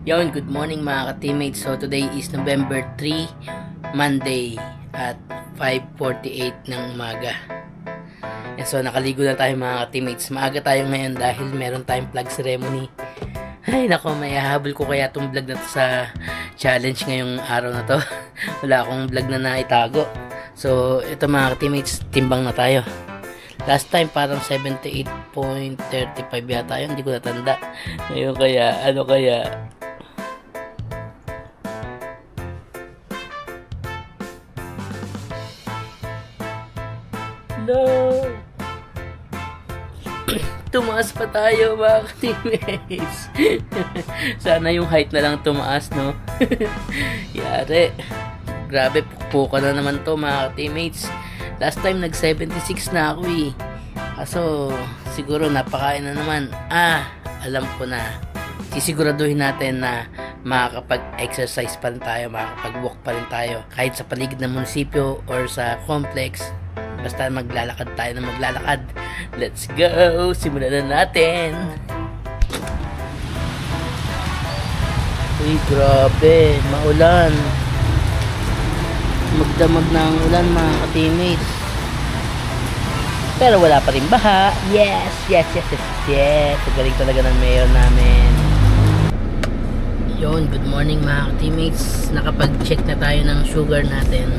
Yon, good morning mga ka-teammates. So today is November 3, Monday at 5:48 ng umaga. Yan, so nakaligo na tayo mga ka-teammates. Maaga tayo ngayon dahil meron tayong flag ceremony. Ay nako, may hahabol ko kaya itong vlog na to sa challenge ngayong araw na to. Wala akong vlog na naitago. So ito mga ka-teammates, timbang na tayo. Last time parang 78.35 yata yun, hindi ko natanda. Ngayon kaya, ano kaya? No! Tumaas pa tayo mga teammates. Sana yung height na lang tumaas, no? Yari. Grabe, pukpukan na naman to mga teammates. Last time nag 76 na ako eh. Kaso siguro napakain na naman. Alam ko na. Sisiguraduhin natin na makakapag-exercise pa rin tayo, makakapag-walk pa rin tayo. Kahit sa paligid ng munisipyo or sa complex. Basta maglalakad tayo na maglalakad. Let's go! Simulan na natin! Uy, grabe! Maulan! Magdamag na ang ulan mga ka-teammates. Pero wala pa rin baha. Yes! Galing talaga ng mayor namin. Yon, good morning mga ka-teammates. Nakapag-check na tayo ng sugar natin.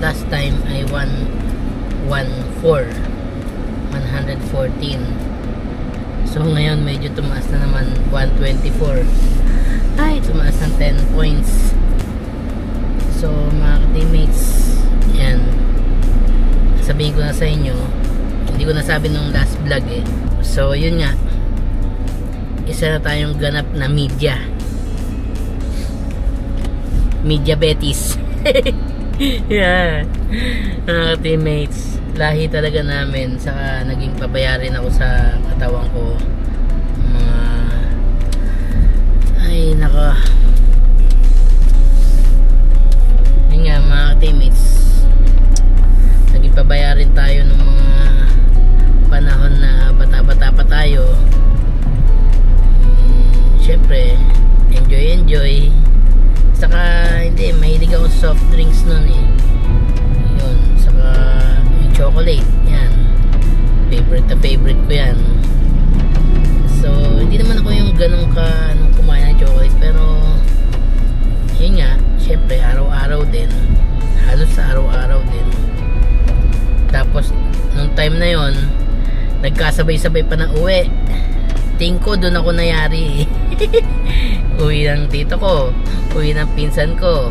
Last time ay 114. So ngayon medyo tumaas na naman, 124. Ay, tumaas ng 10 points. So mga ka-teammates, yan, sabihin ko na sa inyo, hindi ko nasabi nung last vlog eh. So yun nga, isa na tayong ganap na media Betis. Yeah, mga teammates, lahi talaga namin. Saka naging pabayarin ako sa katawan ko. Ay naka, yun nga mga teammates, naging pabayarin tayo ng mga panahon na bata-bata pa tayo. Syempre enjoy. Saka hindi, mahilig ako sa soft drinks nun eh. Yun, saka yung chocolate, yan, favorite ko yan. So hindi naman ako yung ganun ka nung kumain ng chocolate, pero yun nga, syempre araw-araw din, halos sa araw-araw din. Tapos nung time na yon, nagkasabay-sabay pa na uwi. Tingin ko doon ako nayari. Uwi ng tito ko, uwi ng pinsan ko,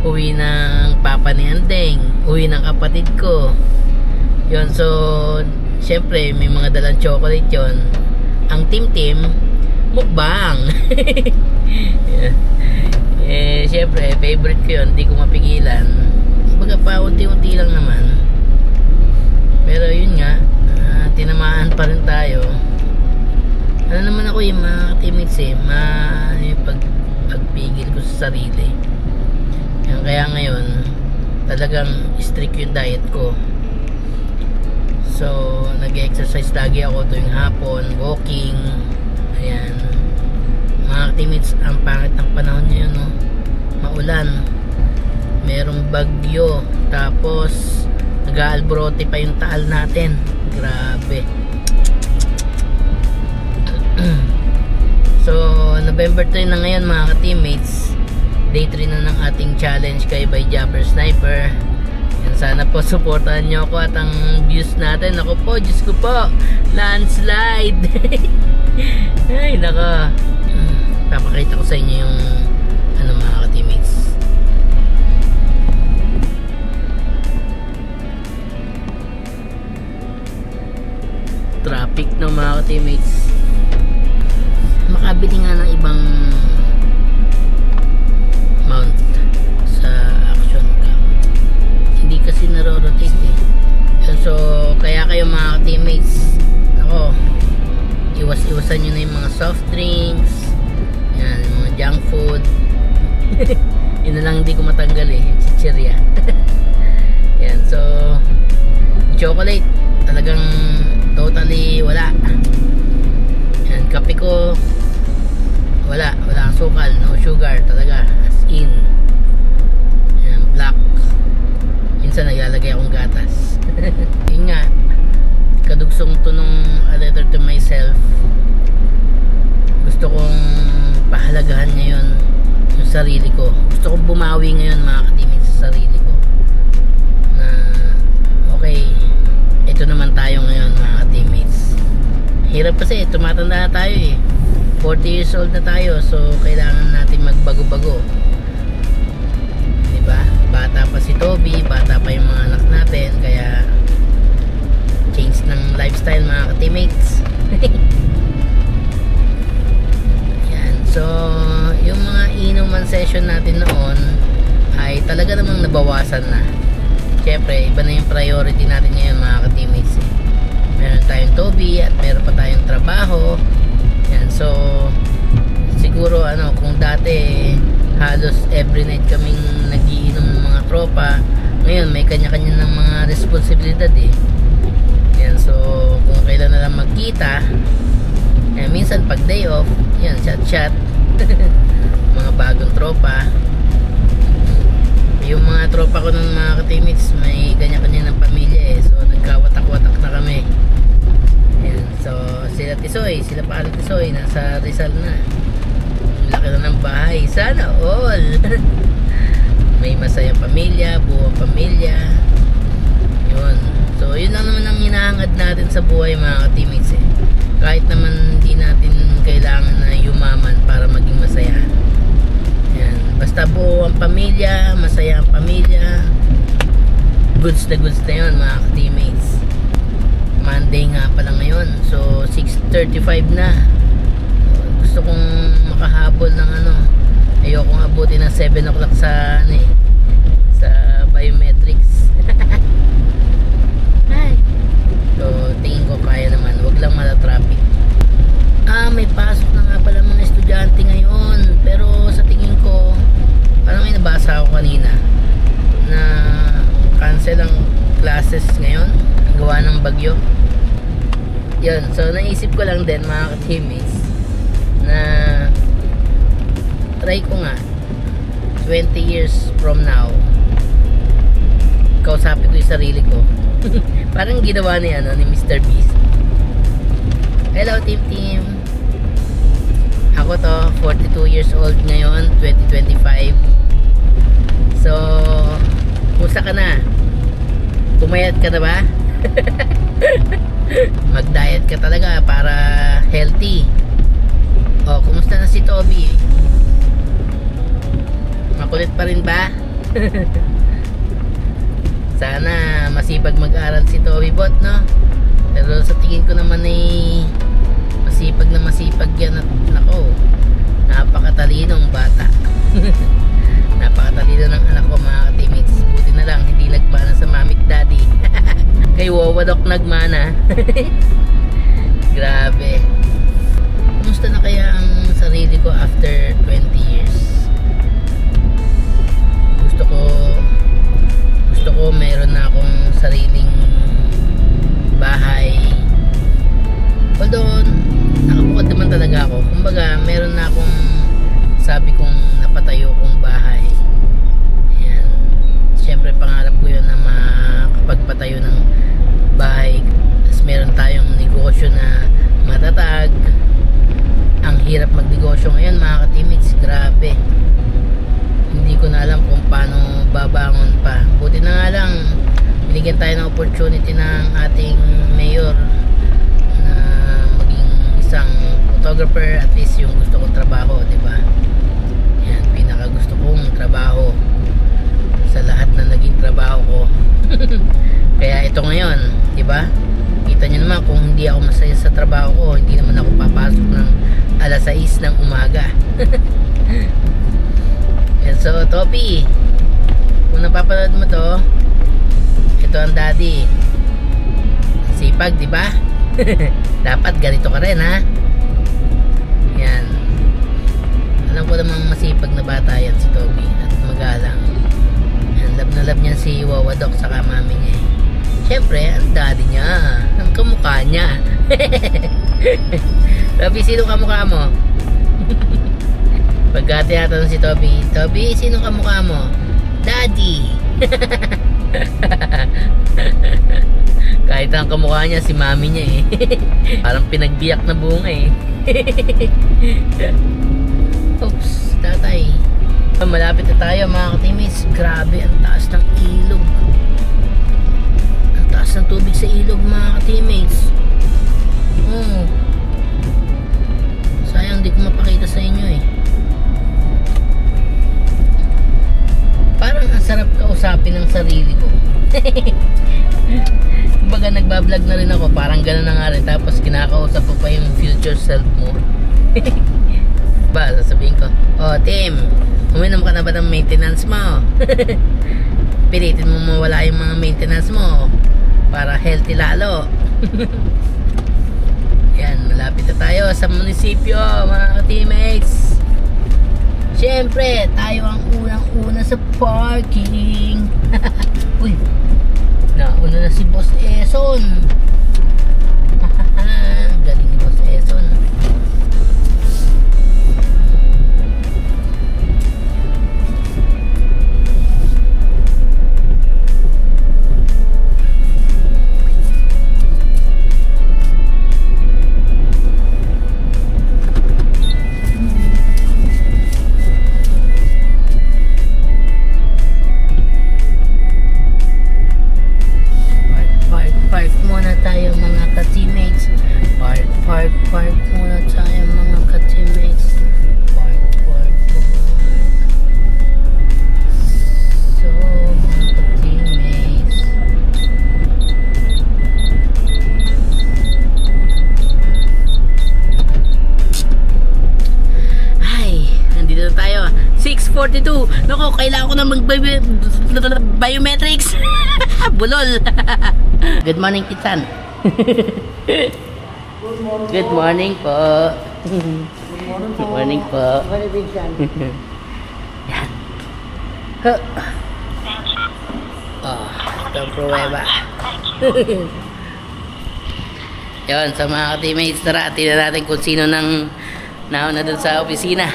uwi ng papa ni Andeng, uwi ng kapatid ko. Yon, so syempre may mga dalang chocolate yon. Ang team mukbang. Yeah. Syempre favorite ko yon, hindi ko mapigilan. Kumbaga pa unti-unti lang naman. Pero yun nga, tinamaan pa rin tayo. Ano naman ako yung mga teammates eh, pagpigil ko sa sarili. Kaya ngayon talagang strict yung diet ko. So nag-exercise lagi ako tuwing hapon, walking. Ayan mga teammates, ang pangit ng panahon ngayon, no? Maulan, merong bagyo, tapos nag-aalborote pa yung taal natin. Grabe. So November 3 na ngayon mga ka-teammates, day 3 na ng ating challenge kay by Jabber Sniper. Yan, sana po supportahan nyo ako at ang views natin, ako po, Diyos ko po, landslide. Ay naka, papakita ko sa inyo yung ano mga ka-teammates. Traffic no mga ka-teammates. Makabili nga ng ibang mount sa action cam, hindi kasi naro-rotate eh. So kaya kayo mga teammates, ako, iwasan nyo na yung mga soft drinks, yan, yung mga junk food. Yun na lang hindi ko matanggal eh, yung chichirya. Yan, so chocolate talagang totally wala. Yan, kape ko, wala asukal, no sugar talaga, as in. Yan, black. Minsan naglalagay akong gatas. Yun nga, kadugsong to nung A Letter to Myself. Gusto kong pahalagahan ngayon yung sarili ko. Gusto kong bumawi ngayon, mga ka-teammates, sa sarili ko. Na okay, ito naman tayo ngayon, mga ka-teammates. Hirap kasi, tumatanda na tayo eh. 40 years old na tayo, so kailangan natin magbago-bago. Diba? Bata pa si Toby, bata pa yung mga anak natin, kaya change ng lifestyle, mga ka-teammates. Yan. So yung mga inuman session natin noon ay talaga namang nabawasan na. Siyempre, iba na yung priority natin ngayon, mga ka-teammates. Meron tayong Toby at meron pa tayong trabaho. Yan. So siguro kung dati halos every night kaming nagiinom ng mga tropa, ngayon may kanya-kanya ng mga responsibilidad eh. Yan. So kung kailan na lang magkita, minsan pag day off, yan, chat mga bagong tropa. Yung mga tropa ko ng mga ka-teammates may kanya-kanya ng pamilya eh, so nagkawatak-watak na kami. Yan. So sila Tisoy, sila Pare Tisoy nasa Rizal na, laki na ng bahay, sana all. May masayang pamilya, buong pamilya. Yun. So yun lang naman ang hinahangad natin sa buhay, mga ka-teammates eh. Kahit naman hindi natin kailangan na yumaman para maging masaya. Yan. Basta buo ang pamilya, masaya ang pamilya, goods na yun, mga ka-teammates. Monday nga pala ngayon, so 6:35 na. Gusto kong makahabol ng ayokong abutin ng 7 o'clock sa sa biometrics. Ay. So tingin ko kaya naman, wag lang mala-traffic. May pasok na nga pala mga estudyante ngayon, pero sa tingin ko parang may nabasa ako kanina na cancel ang classes ngayon, ang gawa ng bagyo. Yun, so naisip ko lang din, mga ka-teammates, na try ko nga 20 years from now kausapin ko yung sarili ko. Parang ginawa ni Mr. Beast. Hello team, ako to, 42 years old ngayon, 2025. So kumusta ka na? Pumayat ka na ba? Mag-diet ka talaga para healthy. Oh, kumusta na si Toby? Makulit pa rin ba? Sana masipag mag-aral si Toby Bot, no? Pero sa tingin ko naman ay masipag yan at nako, napakatalinong bata. Napakatalino ng anak ko, mga ka-teammates. Buti na lang hindi nagmana sa mamit daddy. Kay Wawadok nagmana. Grabe. Kumusta na kaya ang sarili ko after 20 years? Gusto ko meron na akong sariling bahay. Although nakabukod naman talaga ako. Kumbaga meron na akong sabi kong napatayo kong bahay. Ayan. Siyempre pangarap ko yun na makapagpatayo ng bahay. Tapos meron tayong negosyo na matatag. Ang hirap magnegosyo ngayon, mga ka-teammates, grabe. Hindi ko na alam kung paano babangon pa. Buti na nga lang binigyan tayo ng opportunity ng ating mayor na maging isang photographer. At least yung gusto kong trabaho, diba? Yan, pinaka gusto kong trabaho sa lahat na naging trabaho ko. Kaya ito ngayon, diba? Kita nyo naman, kung hindi ako masaya sa trabaho ko, hindi naman ako papasok ng alas 6 ng umaga. Yan, so Toby, kung napapanood mo to, ito ang daddy. Sipag, diba? Dapat ganito ka rin, ha? Yan. Alam ko namang masipag na bata yan si Toby at magalang. Yan, love na love niya si Wawadok saka mami niya. Siyempre, ang daddy niya, ang kamukha niya. Toby, sino kamukha mo? Pagka tinatanong si Toby, Toby, sino kamukha mo? Daddy. Kahit ang kamukha niya, si mami niya eh. Parang pinagbiyak na bunga eh. Oops, tatay. Malapit na tayo mga ka-teammates. Grabe, ang taas ng ilog. Ang taas ng tubig sa ilog mga ka-teammates. Oh. Sayang di ko mapakita sa inyo eh. Parang ang sarap kausapin ng sarili ko. Kumbaga nagbablog na rin ako, parang gano'n na nga rin. Tapos kinakausap ko pa yung future self mo. Ba, sasabihin ko, oh Tim, uminom ka na ba ng maintenance mo? Pilitin mo mawala yung mga maintenance mo para healthy lalo. Yan, malapit na tayo sa munisipyo mga teammates. Siyempre, tayo ang unang-una sa parking. Uy, nauna na si Boss Eson. Galing ni Boss Eson. Park muna tayo mga ka-teammates. Park muna tayo mga ka-teammates. Park so mga ka-teammates, ay, nandito na tayo 6:42. Naku, kailangan ko na mag-biometrics. Bulol. Good morning, Kitsan. Good morning po. Good morning po. Yan. Oh, itong pruweba. Yun, sa mga ka-teammates, tara, tingnan natin kung sino nang nauna dun sa opisina.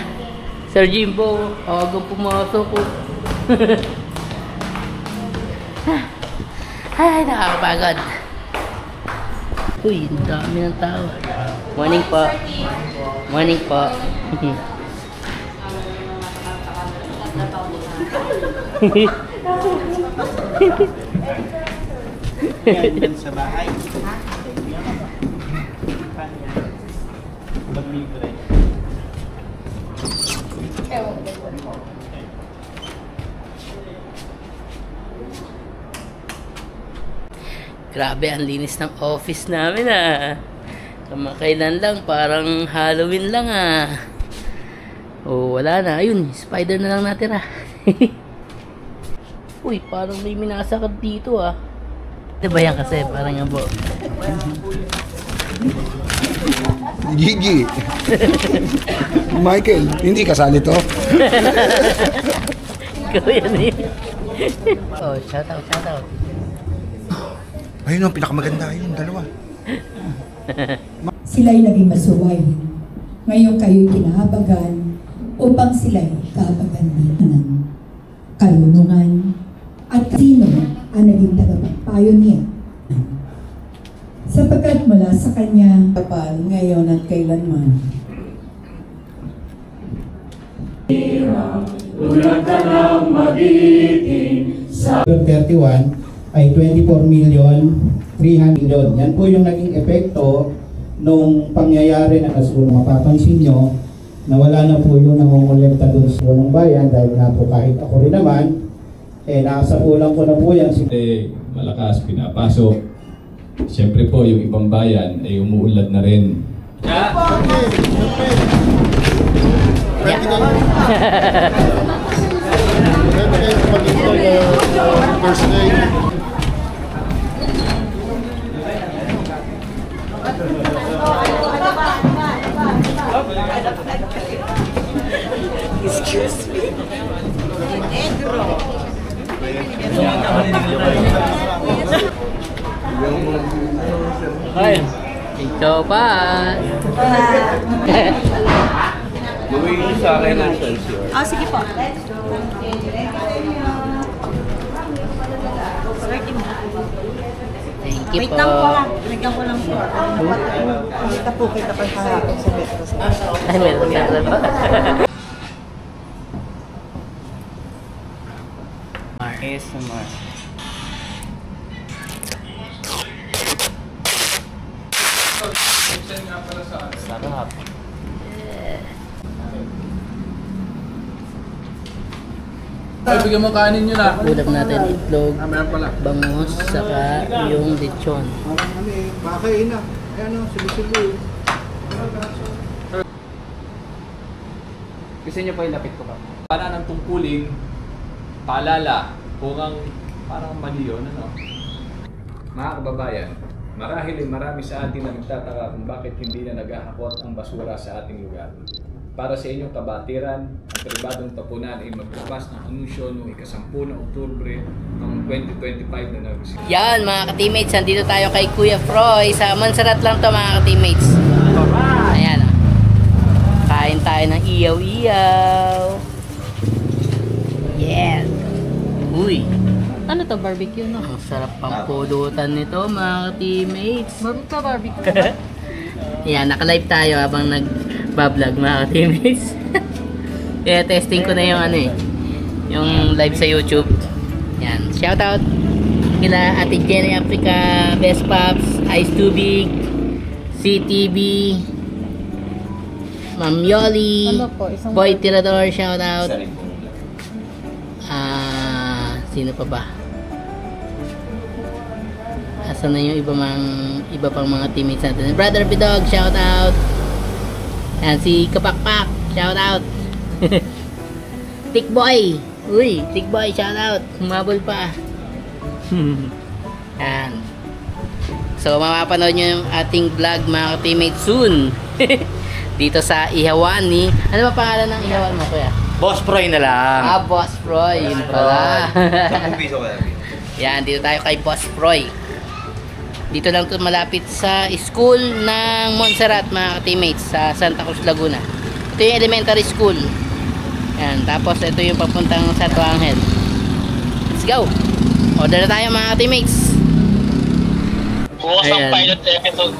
Sir Jimbo, agaw pumasok ko. Ay, nakakapagod. Uy, ang dami ng tao. Morning po. Morning po. Yan sa bahay. Mag-libre. Grabe, ang linis ng office namin ah. Kamakailan lang, parang Halloween lang ah. Oh, wala na. Ayun, spider na lang natira. Uy, parang may minasakad dito ah. Ito ba yan kasi? Parang nga po. Gigi. Michael, hindi kasali to. Ikaw yan eh. Oh, shout out. Ayun ang pinakamaganda yun, dalawa. Sila'y naging masuwayin. Ngayon kayo'y kinahabagan upang sila'y kahabagan din ng karunungan at sino ang naging tagapagpayo niya. Sapagkat mula sa kanya, kapal ngayon at kailanman. Ulat ka ng magiting sa 31 ay 24,300,000. Yan po yung naging epekto nung pangyayari na kasunod. Mapapansin nyo na wala na po yung nangongolekta doon sa ng bayan dahil nga po kahit ako rin naman, nakasapulang ko na po yan. Malakas, pinapasok. Siyempre po, yung ibang bayan ay umuulad na rin. Excuse me. Hi. Chopas! Gawin niyo sa akin ang sensor. Sige po. Thank you Wait po. lang po ha. Pinagyan ko lang po. Kita po kita pa kahapon sa metro. Ay, meron pa. ASMR. Sarap. Ay, bigyan mo kanin nyo na. Ulam natin itlog, Meron pala. bangus, saka yung lechon. Makain na. Ayan o, silusilu. Gusto niyo pa ilapit ko ba? Para ng tungkulin, paalala, kung ang parang mali yun, ano? Mga kababayan, marahil ay marami sa atin na nagtataka kung bakit hindi na naghahakot ang basura sa ating lugar. Para sa inyong kabatiran, ang pribadong tapunan ay maglabas ng anunsyo noong ika-10 ng Oktubre ng 2025 na nag-result. Yan mga ka-teammates, nandito tayo kay Kuya Froy. Sa Montserrat lang to mga ka-teammates. Ayan o. Kain tayo ng iyaw-iyaw. Yeah. Uy. Ano to? Barbecue, no? Ang sarap pang pulutan nito mga ka-teammates. Barbecue. Yan, naka-live tayo habang nag-vlog mga ka-teammates. Kaya testing ko na yung ano eh. Yung live sa YouTube. Yan, shoutout kila Ate Jenny Africa, Best Pops, Ice Tubig, CTV, Ma'am Yoli, Ano po, isang Boy Tirador, shoutout. Sino pa ba? Asan na yung iba pang mga teammates natin? Brother Bidog, shoutout. Yan, si Kapakpak, shoutout. Tikboy, uy, Tikboy, shoutout. Humabol pa. Yan. So, mapapanood nyo yung ating vlog mga teammates soon. Dito sa Ihawan ni... Ano ba pangalan ng Ihawan mo, kuya? Boss Proy na lang. Boss Froy, yun pala. Yan, dito tayo kay Boss Froy. Dito lang to malapit sa school ng Montserrat mga teammates sa Santa Cruz, Laguna. Ito yung elementary school. Yan, tapos ito yung papuntang Santo Angel. Let's go! Order na tayo mga teammates. Bukas ang pilot episode.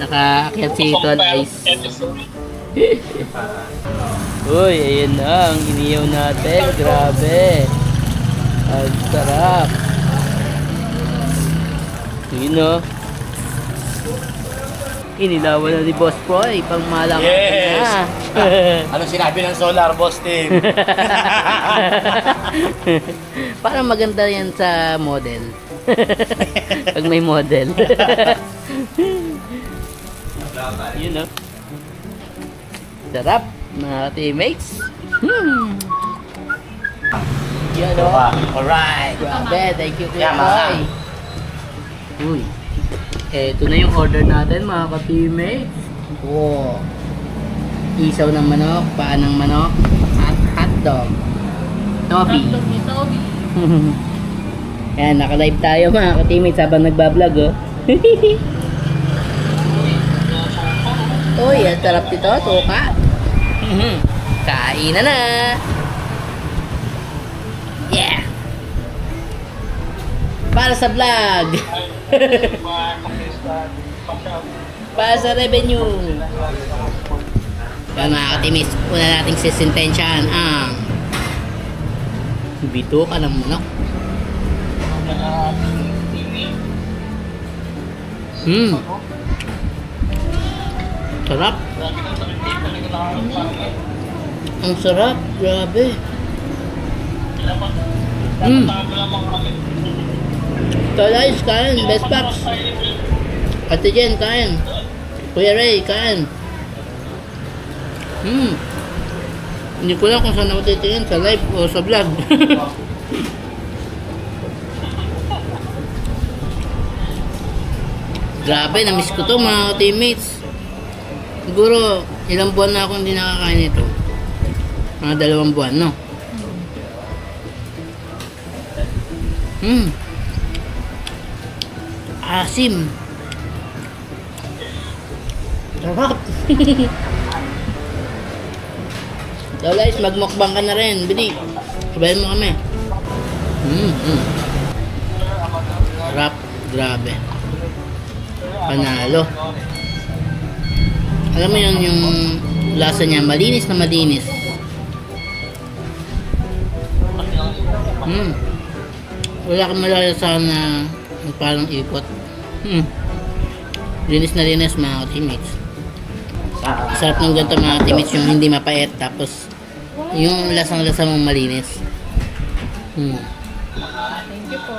Nakaakyat si Tol Ice. Uy, ayun na ang iniyaw natin. Grabe. Ang sarap. Yun o. Inilawan na ni Boss Proy. Pang malaki na. Anong sinabi ng Solar Boss Team? Parang maganda yan sa model. Pag may model. Yun o. Sarap. Mga teammates. Yan o. Alright. Grabe, thank you Kuya Yeah, Boy. Uy. Ito na yung order natin mga ka-teammates. Wow. Isaw ng manok, paa ng manok, at hotdog. Toby. Yan, naka-live tayo mga ka-teammates habang nagbablog oh. Uy, ang sarap nito, tuka. Kain na. Yeah. Para sa vlog. Para sa revenue. Yan mga katimis, una nating sisintensyahan ang bituka ng manok. Sarap. Ang sarap, grabe. Guys, kain, Best Pops. Ate Jen, kain. Kuya Ray, kain. Hindi ko lang kung saan ako titingin, sa live o sa vlog. Grabe, na-miss ko to mga teammates. Siguro, ilang buwan na ako hindi nakakain ito. Mga 2 buwan, no? Asim. Sarap. So guys, magmukbang ka na rin. Bili. Sabayan mo kami. Sarap. Grabe. Panalo. Alam mo yun, yung lasa niya, malinis na malinis. Wala kang malalasahan na parang ikot. Linis na linis mga teammates. Sarap ng ganito mga teammates, yung hindi mapait tapos yung lasang-lasa mong malinis. Thank you po.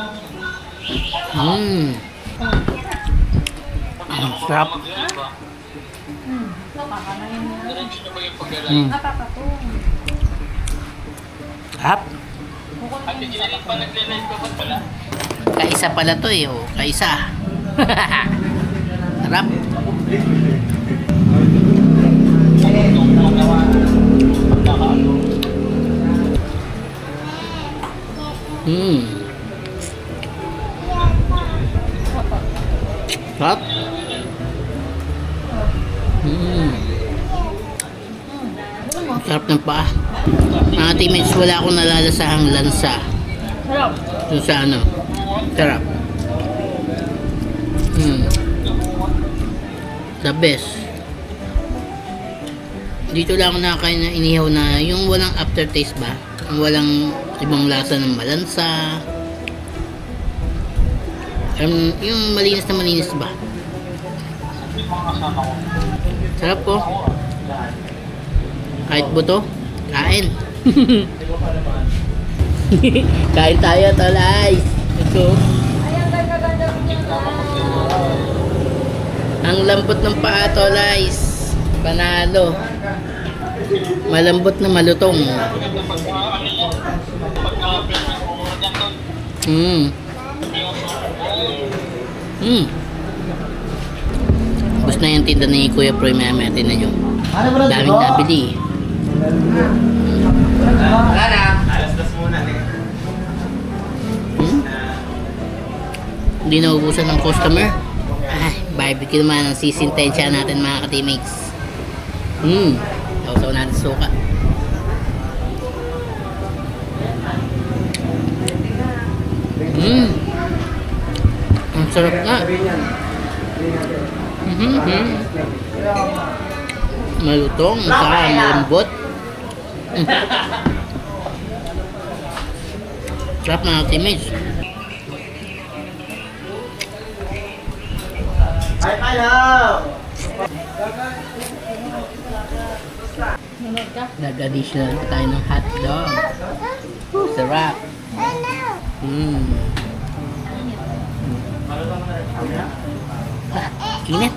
Sarap. Sarap. Kaisa pala to eh. Oh. Kaisa. Sarap. Sarap. Sarap ng paa. Mga teammates, wala akong nalalasahang lansa. Sarap. Yung sa ano. Sarap. The best. Dito lang ako nakakain na inihaw na yung walang aftertaste ba? Yung walang ibang lasa ng malansa. Yung malinis na malinis ba? Sarap po. Kahit buto, kain. Kain tayo, tolay. Ito. Ang lambot ng paa, tolay. Panalo. Malambot na malutong. Bus na yung tinda ni Kuya Proy, maya tingnan nyo. Daming nabili. Wala na. Alas dos muna. Hindi naubusan ng customer. Ay, barbecue naman ang sisintensya natin mga ka-teammates. Sausaw natin suka. Ang sarap nga. Malutong, saka malambot. Sarap mga teammates. Nag-additional tayo ng hotdog. Sarap. Init.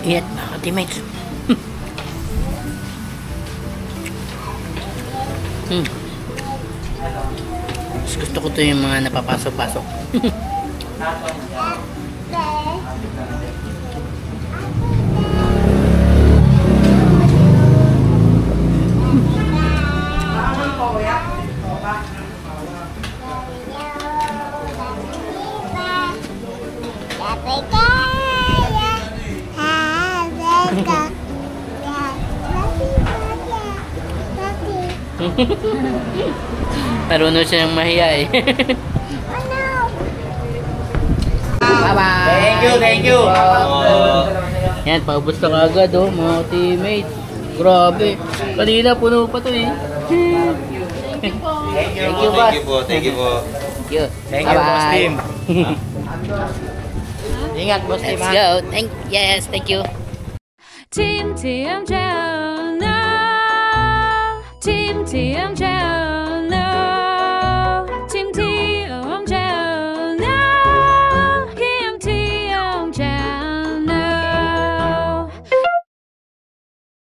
Init mga teammates. Gusto ko to yung mga napapasok-pasok. Marunong siyang mahiya eh. Bye-bye! Thank you! Yan, paubos na agad oh, mga teammates. Grabe. Kanina puno pa to eh. Thank you, boss. Thank you po. Thank you, boss team. Ingat, boss team. Let's go. Yes, thank you. Team TMJ, no. Team TMJ.